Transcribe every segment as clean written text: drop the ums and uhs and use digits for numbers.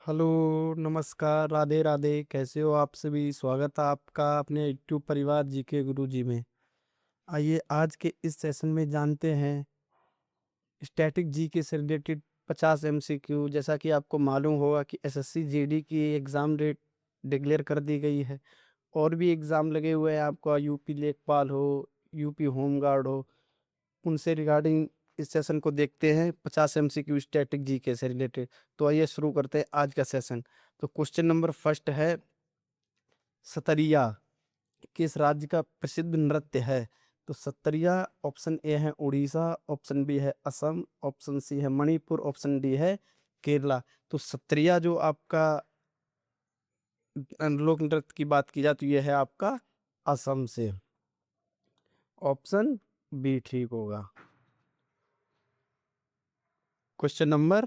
Hello, नमस्कार, राधे राधे। कैसे हो आप सभी? स्वागत है आपका अपने यूट्यूब परिवार जीके गुरु जी में। आइए आज के इस सेशन में जानते हैं स्टैटिक जीके से रिलेटेड 50 एमसीक्यू। जैसा कि आपको मालूम होगा कि एसएससी जीडी की एग्ज़ाम डेट डिक्लेयर कर दी गई है। और भी एग्ज़ाम लगे हुए हैं, आपका यूपी लेखपाल हो, यूपी होमगार्ड हो, उनसे रिगार्डिंग इस सेशन को देखते हैं 50 एमसीक्यू स्टैटिक जीके से रिलेटेड। तो आइए शुरू करते हैं आज का सेशन। तो क्वेश्चन नंबर फर्स्ट है, सतरिया किस राज्य का प्रसिद्ध नृत्य है? तो सतरिया ऑप्शन ए है उड़ीसा, ऑप्शन बी है असम, ऑप्शन सी है मणिपुर, ऑप्शन डी है केरला। तो सतरिया जो आपका लोक नृत्य की बात की जाए तो यह है आपका असम से। ऑप्शन बी ठीक होगा। क्वेश्चन नंबर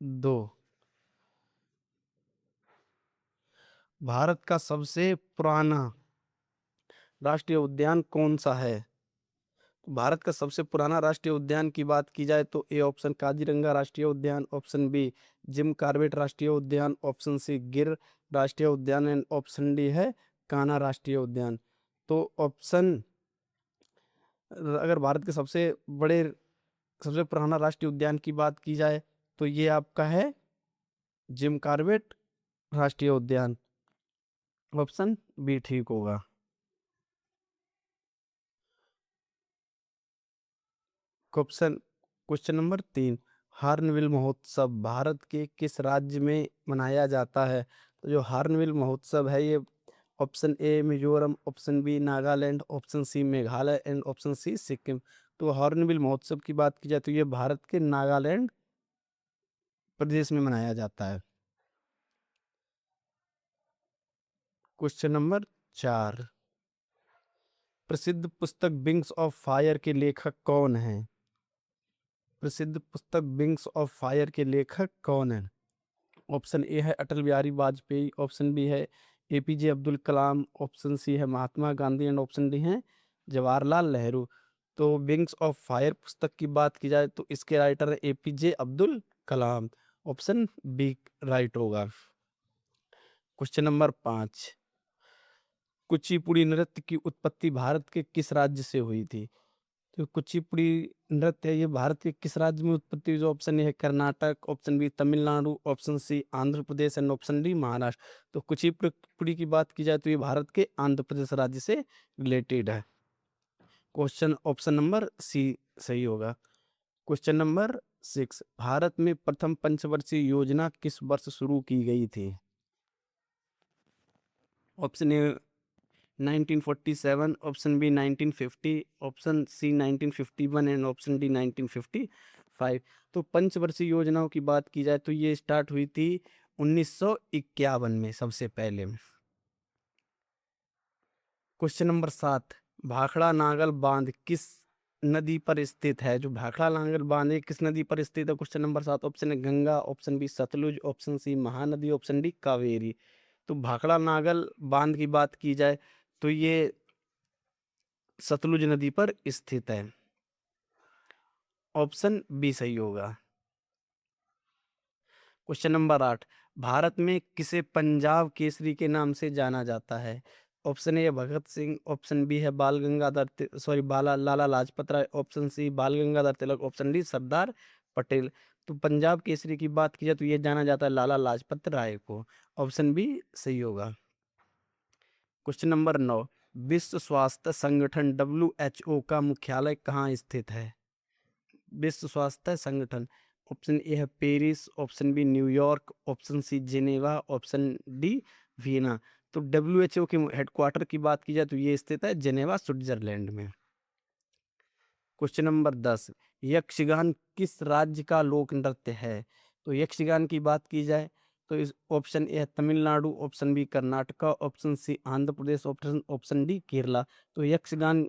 2, भारत का सबसे पुराना राष्ट्रीय उद्यान कौन सा है? भारत का सबसे पुराना राष्ट्रीय उद्यान की बात की जाए तो ए ऑप्शन काजीरंगा राष्ट्रीय उद्यान, ऑप्शन बी जिम कॉर्बेट राष्ट्रीय उद्यान, ऑप्शन सी गिर राष्ट्रीय उद्यान एंड ऑप्शन डी है कान्हा राष्ट्रीय उद्यान। तो ऑप्शन, अगर भारत के सबसे पुराना राष्ट्रीय उद्यान की बात की जाए तो ये आपका है जिम कॉर्बेट राष्ट्रीय उद्यान। ऑप्शन बी ठीक होगा। क्वेश्चन क्वेश्चन नंबर 3, हार्नबिल महोत्सव भारत के किस राज्य में मनाया जाता है? तो जो हार्नबिल महोत्सव है ये option A Mizoram, option B Nagaland, option C Meghalaya and option C Sikkim. तो हार्नबिल महोत्सव की बात की जाए तो ये भारत के नागालैंड प्रदेश में मनाया जाता है। क्वेश्चन नंबर 4, प्रसिद्ध पुस्तक विंग्स ऑफ फायर के लेखक कौन हैं? प्रसिद्ध पुस्तक विंग्स ऑफ फायर के लेखक कौन हैं? ऑप्शन ए है अटल बिहारी वाजपेयी, ऑप्शन बी है APJ Abdul Kalam, option C है Mahatma Gandhi and option D है जवाहरलाल नेहरू। तो विंग्स ऑफ फायर पुस्तक की बात की जाए तो इसके राइटर है APJ Abdul Kalam. Option B right होगा। क्वेश्चन नंबर 5, कुचिपुड़ी नृत्य की उत्पत्ति भारत के किस राज्य से हुई थी? तो कुचिपुड़ी नृत्य है ये भारत के किस राज्य में उत्पत्ति हुई? जो ऑप्शन ए है Karnataka, option B Tamil Nadu, option C Andhra Pradesh and option D Maharashtra. तो कुचिपुड़ी की बात की जाए तो ये भारत के आंध्र प्रदेश राज्य से रिलेटेड है। क्वेश्चन ऑप्शन नंबर सी सही होगा। क्वेश्चन नंबर 6, भारत में प्रथम पंचवर्षीय योजना किस वर्ष शुरू की गई थी? Option A 1947, option B 1950, option C 1951 and option D 1955। तो पंचवर्षीय योजनाओं की बात की जाए तो ये स्टार्ट हुई थी 1951 में सबसे पहले। क्वेश्चन नंबर 7, भाखड़ा नागल बांध किस नदी पर स्थित है? जो भाखड़ा नागल बांध है किस नदी पर स्थित है? क्वेश्चन नंबर 7, ऑप्शन है Ganga, option B Sutlej, option C Mahanadi, option D Kaveri. तो भाखड़ा नागल बांध की बात की जाए तो ये सतलुज नदी पर स्थित है। ऑप्शन बी सही होगा। क्वेश्चन नंबर 8, भारत में किसे पंजाब केसरी के नाम से जाना जाता है? Option A Bhagat Singh, option B है बाला Lala Lajpat Rai, option C Bal Gangadhar Tilak, option D Sardar Patel. तो पंजाब केसरी की बात की जाए तो ये जाना जाता है लाला लाजपत राय को। ऑप्शन बी सही होगा। क्वेश्चन नंबर 9, विश्व स्वास्थ्य संगठन WHO का मुख्यालय कहाँ स्थित है? विश्व स्वास्थ्य संगठन, ऑप्शन ए है Paris, option B New York, option C Geneva, option D Vienna. तो WHO के हेडक्वार्टर की बात की जाए तो ये स्थित है जिनेवा स्विट्जरलैंड में। क्वेश्चन नंबर 10, यक्षगान किस राज्य का लोक नृत्य है? तो यक्षगान की बात की जाए तो इस ऑप्शन ए है Tamil Nadu, option B Karnataka, option C Andhra Pradesh, option D Kerala. तो यक्षगान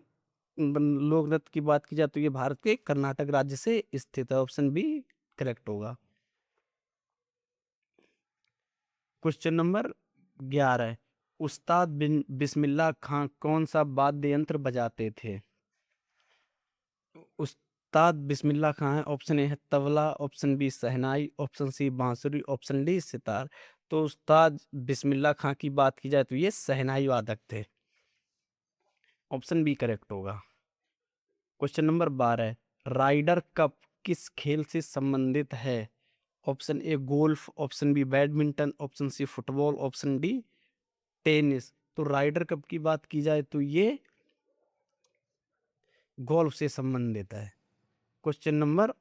लोक नृत्य की बात की जाए तो ये भारत के कर्नाटक राज्य से स्थित है। ऑप्शन बी करेक्ट होगा। क्वेश्चन नंबर 11, उस्ताद बिन बिस्मिल्लाह खां कौन सा वाद्य यंत्र बजाते थे? उस्ताद बिस्मिल्लाह खां है। ऑप्शन ए है तबला, ऑप्शन बी शहनाई, ऑप्शन सी बांसुरी, ऑप्शन डी सितार। तो उस्ताद बिस्मिल्लाह खां की बात की जाए तो ये शहनाई वादक थे। ऑप्शन बी करेक्ट होगा। क्वेश्चन नंबर 12, राइडर कप किस खेल से संबंधित है? Option A golf, option B badminton, option C football, option D tennis. तो राइडर कप की बात की जाए तो ये गोल्फ से संबंधित है। क्वेश्चन नंबर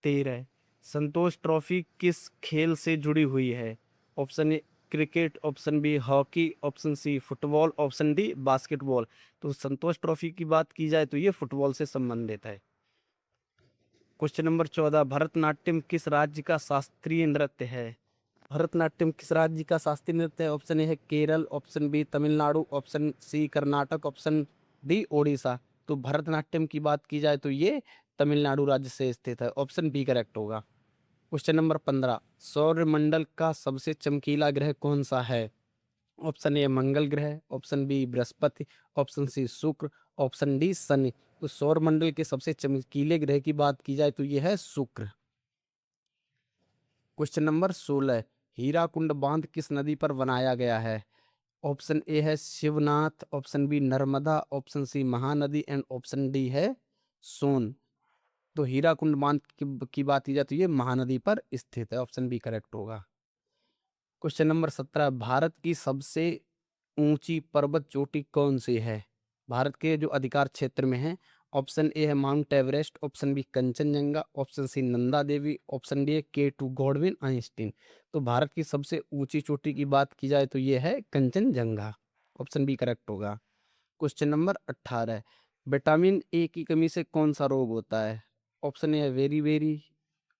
13, संतोष ट्रॉफी किस खेल से जुड़ी हुई है? Option A cricket, option B hockey, option C football, option D basketball. तो संतोष ट्रॉफी की बात की जाए तो ये फुटबॉल से संबंधित है। क्वेश्चन नंबर 14, भरतनाट्यम किस राज्य का शास्त्रीय नृत्य है? भरतनाट्यम किस राज्य का शास्त्रीय नृत्य है? ऑप्शन ए है Kerala, option B Tamil Nadu, option C Karnataka, option D Odisha. तो भरतनाट्यम की बात की जाए तो ये तमिलनाडु राज्य से स्थित है। ऑप्शन बी करेक्ट होगा। क्वेश्चन नंबर 15, सौरमंडल का सबसे चमकीला ग्रह कौन सा है? ऑप्शन ए मंगल ग्रह, ऑप्शन बी बृहस्पति, ऑप्शन सी शुक्र, ऑप्शन डी शनि। तो सौरमंडल के सबसे चमकीले ग्रह की बात की जाए तो यह है शुक्र। क्वेश्चन नंबर 16, हीराकुंड बांध किस नदी पर बनाया गया है? ऑप्शन ए है Shivnath, option B Narmada, option C Mahanadi and option D है सोन। तो हीराकुंड बांध की बात की जाए तो ये महानदी पर स्थित है। ऑप्शन बी करेक्ट होगा। क्वेश्चन नंबर 17, भारत की सबसे ऊंची पर्वत चोटी कौन सी है? भारत के जो अधिकार क्षेत्र में है। ऑप्शन ए है Mount Everest, option B Kanchenjunga, option C Nanda Devi, option D है K2 गॉडविन आइंस्टीन। तो भारत की सबसे ऊंची चोटी की बात की जाए तो ये है कंचनजंगा। ऑप्शन बी करेक्ट होगा। क्वेश्चन नंबर 18, विटामिन ए की कमी से कौन सा रोग होता है? ऑप्शन ए है वेरी वेरी,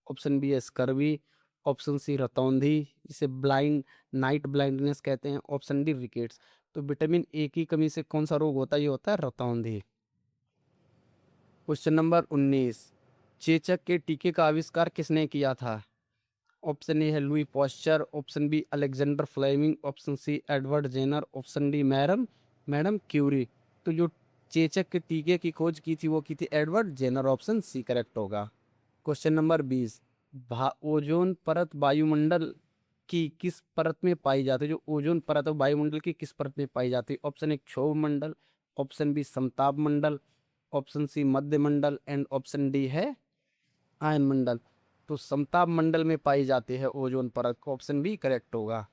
ऑप्शन बी है स्कर्वी, ऑप्शन सी रतौंधी, इसे ब्लाइंड नाइट ब्लाइंडनेस कहते हैं, ऑप्शन डी रिकेट्स। तो विटामिन ए की कमी से कौन सा रोग होता है? ये होता है रतौंधी। क्वेश्चन नंबर 19, चेचक के टीके का आविष्कार किसने किया था? ऑप्शन ए है Louis Pasteur, option B Alexander Fleming, option C Edward Jenner, option D Madame Curie. तो जो चेचक के टीके की खोज की थी वो की थी Edward Jenner. Option C correct होगा। क्वेश्चन नंबर 20, ओजोन परत वायुमंडल की किस परत में पाई जाती है? जो ओजोन परत है वायुमंडल की किस परत में पाई जाती है? ऑप्शन ए क्षोभ मंडल, ऑप्शन बी समताप मंडल, ऑप्शन सी मध्य मंडल एंड ऑप्शन डी है आयन मंडल। तो समताप मंडल में पाई जाती है ओजोन परत। ऑप्शन बी करेक्ट होगा।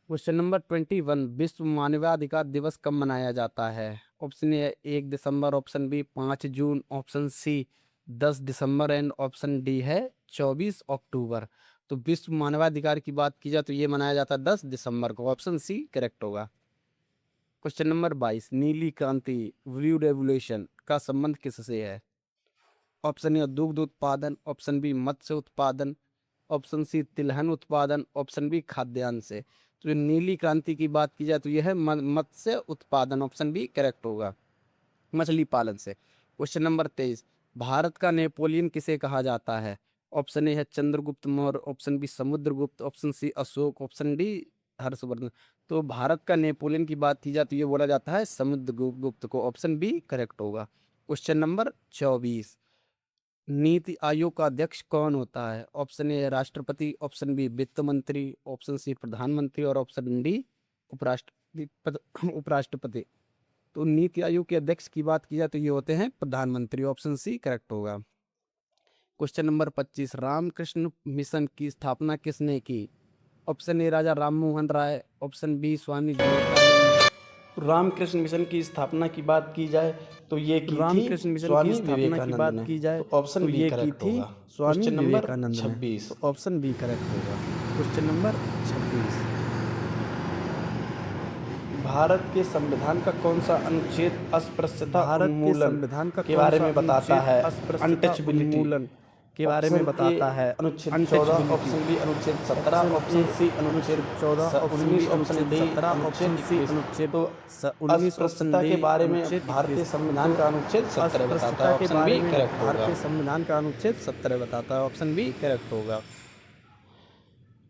क्वेश्चन नंबर 21, विश्व मानवाधिकार दिवस कब मनाया जाता है? ऑप्शन ए 1 दिसंबर, ऑप्शन बी 5 जून, ऑप्शन सी 10 दिसंबर एंड ऑप्शन डी है 24 अक्टूबर। तो विश्व मानवाधिकार की बात की जाए तो ये मनाया जाता है 10 दिसंबर को। ऑप्शन सी करेक्ट होगा। क्वेश्चन नंबर 22, नीली क्रांति ब्लू रेवोल्यूशन का संबंध किससे है? ऑप्शन ए दुग्ध उत्पादन, ऑप्शन बी मत्स्य उत्पादन, ऑप्शन सी तिलहन उत्पादन, ऑप्शन बी खाद्यान्न से। तो ये नीली क्रांति की बात की जाए तो यह है मत्स्य उत्पादन। ऑप्शन बी करेक्ट होगा, मछली पालन से। क्वेश्चन नंबर 23, भारत का नेपोलियन किसे कहा जाता है? ऑप्शन ए है Chandragupta Maurya, option B Samudragupta, option C Ashok, option D Harshavardhan. तो भारत का नेपोलियन की बात की जाए तो ये बोला जाता है समुद्रगुप्त को। ऑप्शन बी करेक्ट होगा। क्वेश्चन नंबर 24, नीति आयोग का अध्यक्ष कौन होता है? ऑप्शन ए राष्ट्रपति, ऑप्शन बी वित्त मंत्री, ऑप्शन सी प्रधानमंत्री और ऑप्शन डी उपराष्ट्रपति। तो नीति आयोग के अध्यक्ष की बात की जाए तो ये होते हैं प्रधानमंत्री। ऑप्शन सी करेक्ट होगा। क्वेश्चन नंबर 25, रामकृष्ण मिशन की स्थापना किसने की? Option A Raja Rammohan Roy, option B Swami Vivekananda. Ramakrishna Mission की स्थापना की बात की जाए तो ये की रामकृष्ण मिशन की स्थापना की बात की जाए ऑप्शन बी करेक्ट होगा। Swami Vivekananda 26। Option B correct होगा। क्वेश्चन नंबर 26, भारत के संविधान का कौन सा अनुच्छेद अस्पृश्यता उन्मूलन के बारे में बताता है? अनटचबिलिटी के बारे में बताता है। अनुच्छेद 14, ऑप्शन बी अनुच्छेद 17, ऑप्शन सी अनुच्छेद 14, 19, ऑप्शन डी 17, ऑप्शन सी अनुच्छेद 19, अस्पृश्यता के बारे में भारतीय संविधान का अनुच्छेद 17 बताता है। ऑप्शन बी करेक्ट होगा। भारतीय संविधान का अनुच्छेद 17 बताता है। ऑप्शन बी करेक्ट होगा।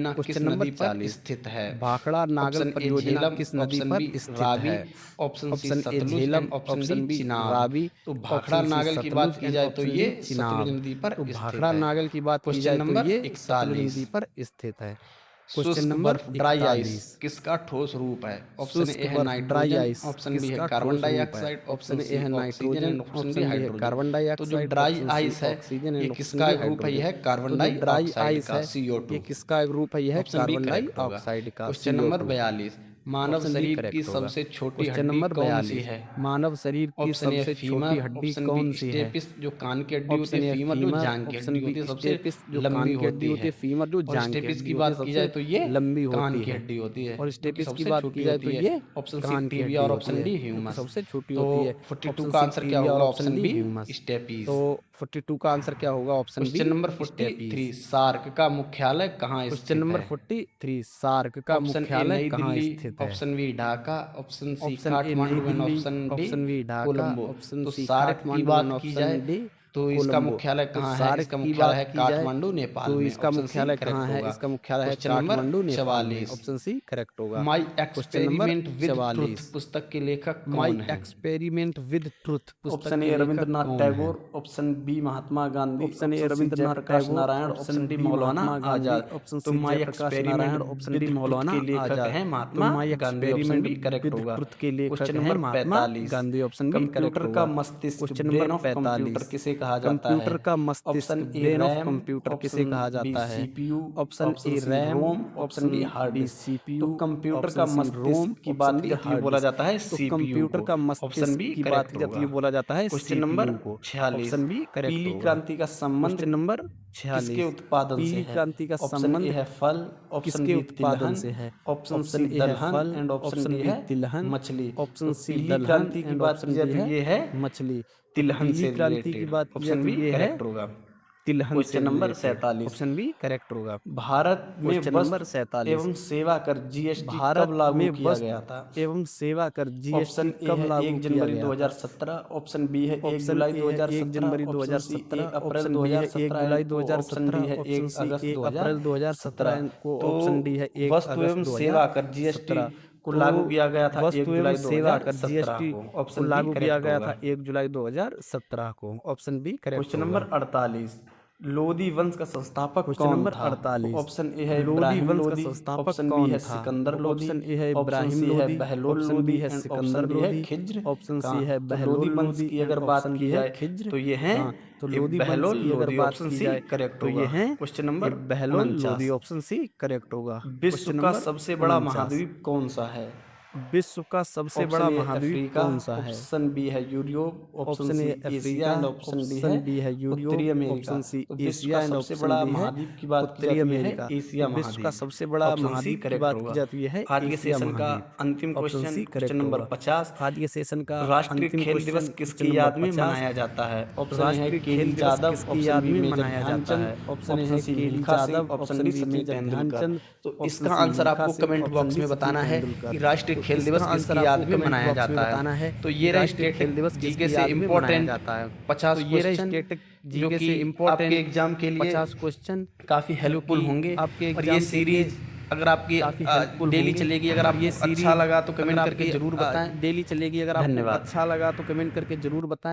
परियोजना किस क्वेश्चन नंबर नदी पर 40 स्थित है? भाखड़ा नागल ऑप्शन ए परियोजना झेलम, किस नदी ऑप्शन पर बी स्थित रावी, है? Option C option A Sutlej Jhelum, and option D option B Chenab. Ravi, तो भाखड़ा ऑप्शन सी नागल की बात सतलुज की एंड जाए तो ऑप्शन ये डी सतलुज चिनाब। नदी पर तो स्थित भाखड़ा है। नागल की बात की क्वेश्चन जाए तो नंबर ये सतलुज 41, नदी पर स्थित है। क्वेश्चन शुष्क नंबर बर्फ ड्राई आइस 41 किसका ठोस रूप है? ऑप्शन शुष्क ए है बर्फ dry nitrogen, ice option B है किसका कार्बन ठोस रूप है? Dioxide, option option A C है oxygen nitrogen, and option D option B है हाइड्रोजन। कार्बन तो जो dioxide, dry option C ice है ऑक्सीजन ये एंड ऑप्शन किसका डी एक रूप है? यह हाइड्रोजन। है कार्बन तो जो ड्राई डाइऑक्साइड आइस का है CO2। ये किसका एक रूप है? यह है ऑप्शन बी कार्बन करेक्ट होगा। डाइऑक्साइड का क्वेश्चन नंबर CO2। 42, मानव ऑप्शन बी शरीर की करेक्ट होगा। सबसे छोटी क्वेश्चन हड्डी नंबर कौन सी 42 है? मानव शरीर की ऑप्शन ए सबसे फीमर, छोटी हड्डी ऑप्शन बी कौन सी है? स्टेपिस जो कान की हड्डी होती ऑप्शन है, ए फीमर जो फीमर, जांग की ऑप्शन हड्डी बी होती है सबसे स्टेपिस जो लंबी कान की हड्डी होती होती है। है, फीमर जो और जांग की स्टेपिस हड्डी की होती है बात की सबसे जाए तो ये लंबी कान होती की है। हड्डी होती है, और जो कि स्टेपिस की सबसे बात छोटी की जाए होती तो है। ये ऑप्शन सी कान की टीबिया हड्डी और होती ऑप्शन है डी जो कि ह्यूमस। सबसे छोटी तो होती है। 42 ऑप्शन का सी आंसर क्या टीबिया होगा? और option option D B humus. Steppes. तो 42 का आंसर क्या होगा? Option B question number 43, SAARC का मुख्यालय कहाँ स्थित क्वेश्चन नंबर है? 43, सार्क का ऑप्शन ए मुख्यालय नई कहाँ दिल्ली, स्थित है? Option B Dhaka, option C option A नई Kathmandu and Delhi, option D option B Dhaka, Colombo. Option तो सी सार्क की काठमांडू एंड बात की ऑप्शन जाए डी तो इसका कोलंबो। मुख्यालय तो कहाँ है? सार्क इसका की मुख्यालय बात है की जाए काठमांडू नेपाल तो में। इसका ऑप्शन सी मुख्यालय करेक्ट कहाँ है? होगा। इसका मुख्यालय है क्वेश्चन नंबर काठमांडू नेपाल में। 44, ऑप्शन सी करेक्ट होगा। My question number experiment with truth 44, पुस्तक के लेखक माई कौन है? एक्सपेरिमेंट विद ट्रुथ पुस्तक ऑप्शन के ए लेखक रविंद्रनाथ कौन है? Tagore, option B Mahatma Gandhi, option A option C Rabindranath Jayaprakash Tagore, Narayan, option option D B Maulana Mahatma Gandhi, Azad. Option तो C my Jayaprakash experiment Narayan, option D with truth Maulana के लेखक आजाद। हैं तो Mahatma my Gandhi, option experiment B correct with होगा। ट्रुथ के लेखक क्वेश्चन है number Mahatma 45, Gandhi, option B correct computer का होगा। मस्तिष्क question brain number of computer 45, किसे कहा जाता कंप्यूटर है? का मस्तिष्क option A brain of RAM, computer किसे ऑप्शन कहा बी जाता है? CPU, option option A C RAM, ROM, option D hard B disk. तो सीपीयू, कंप्यूटर का ऑप्शन सी रोम, मस्तिष्क की ऑप्शन बात डी की जाती है हार्ड बोला डिस्क। जाता है तो सीपीयू कंप्यूटर को। का ऑप्शन मस्तिष्क बी की बात करेक्ट की जाती है होगा। बोला जाता है क्वेश्चन नंबर सीपीयू को। 46, ऑप्शन बी करेक्ट पीली होगा। क्रांति का संबंध क्वेश्चन नंबर किसके 46, उत्पादन से पीली है? क्रांति का ऑप्शन ए संबंध है फल, ऑप्शन किसके बी उत्पादन तिलहन, से है? ऑप्शन ऑप्शन सी ए है दलहन फल, and option option D B है तिलहन, मछली। ऑप्शन तो सी पीली दलहन क्रांति की एंड बात ऑप्शन की जाए डी तो है ये है मछली। तो तिलहन पीली से क्रांति की रिलेटेड। बात की जाए ऑप्शन तो बी ये है करेक्ट होगा। तिलहन से question number related. 47, option B correct होगा। भारत में क्वेश्चन नंबर वस्तु 47, एवं सेवा कर जीएसटी भारत कब लागू में किया वस्तु गया था? एवं सेवा कर जीएसटी ऑप्शन ए कब है लागू 1 किया जनवरी गया था? 2017, ऑप्शन बी है 1 ऑप्शन जुलाई ए है 1 जनवरी 2017, ऑप्शन सी 1 2017, अप्रैल ऑप्शन बी है 1 जुलाई 2017, ऑप्शन डी 2017, है ऑप्शन 1 सी अगस्त 1 अप्रैल 2017 को, तो ऑप्शन डी है 1 वस्तु अगस्त एवं सेवा कर जीएसटी 2017 को लागू किया गया था 1 वस्तु एवं जुलाई सेवा कर 2017 जीएसटी को। को ऑप्शन बी लागू किया करेक्ट गया होगा। था 1 जुलाई 2017 को। ऑप्शन बी करेक्ट क्वेश्चन होगा। नंबर 48, लोदी वंश का संस्थापक क्वेश्चन कौन नंबर था? 48, ऑप्शन ए है लोदी इब्राहिम वंश का लोदी, संस्थापक ऑप्शन बी कौन है था? सिकंदर लोदी, ऑप्शन ए है ऑप्शन इब्राहिम सी है लोदी, बहलोल ऑप्शन लोदी बी है एंड सिकंदर ऑप्शन डी है लोदी, खिज्र ऑप्शन सी खां। है तो बहलोल लोदी वंश लोदी की एंड अगर बात ऑप्शन की डी है जाए खिज्र तो ये है खां। तो लोदी वंश बहलोल की अगर लोदी, बात ऑप्शन की सी जाए करेक्ट तो ये होगा। है question number Bahlol 49, Lodi, option C correct होगा। विश्व क्वेश्चन का नंबर सबसे बड़ा 49, महाद्वीप कौन सा है? विश्व का सबसे ऑप्शन बड़ा ए महाद्वीप अफ्रीका, कौन सा है? ऑप्शन बी है Europe, option option C A Asia Africa, and option D option B है उत्तरी यूरोप, अमेरिका। ऑप्शन सी तो विश्व एशिया का एंड सबसे ऑप्शन बड़ा डी है महाद्वीप की बात की उत्तरी जाती है अमेरिका। एशिया तो विश्व का महाद्वीप। सबसे बड़ा ऑप्शन सी महाद्वीप की करेक्ट बात की होगा। जाती है आज के एशिया सेशन का महाद्वीप। अंतिम ऑप्शन क्वेश्चन, सी क्वेश्चन करेक्ट नंबर होगा। 50, आज के सेशन का राष्ट्रीय अंतिम खेल क्वेश्चन दिवस क्वेश्चन किसकी नंबर याद में 50, मनाया जाता है? ऑप्शन ए है राष्ट्रीय केडी खेल दिवस यादव, किसकी ऑप्शन याद बी में मेजर मनाया जाता है? ध्यानचंद, ऑप्शन ए ऑप्शन है C KD Milkha Singh, Yadav, option option D B Sachin Major Tendulkar. Dhyanchand, तो ऑप्शन इसका सी आंसर मिल्खा आपको Singh, comment option box D में सचिन बताना है तेंदुलकर। कि राष्ट्रीय तो खेल इसका दिवस आंसर किसकी याद आपको में कमेंट मनाया बॉक्स में जाता बताना है। है तो ये कि रहे राष्ट्रीय खेल दिवस जीके किसकी से याद में मनाया इम्पोर्टेंट जाता है। 50 तो ये रहे क्वेश्चन जीके जो से कि इम्पोर्टेंट आपके एग्जाम के लिए 50 क्वेश्चन काफ़ी हेल्पफुल कि होंगे। आपके और ये एग्जाम के लिए सीरीज अगर आपकी काफी हेल्पफुल डेली होंगे। चलेगी, अगर और ये आपको सीरीज अच्छा लगा तो कमेंट अगर करके आपकी जरूर बताएं। डेली चलेगी, अगर आपको धन्यवाद। अच्छा लगा तो कमेंट करके जरूर बताएं।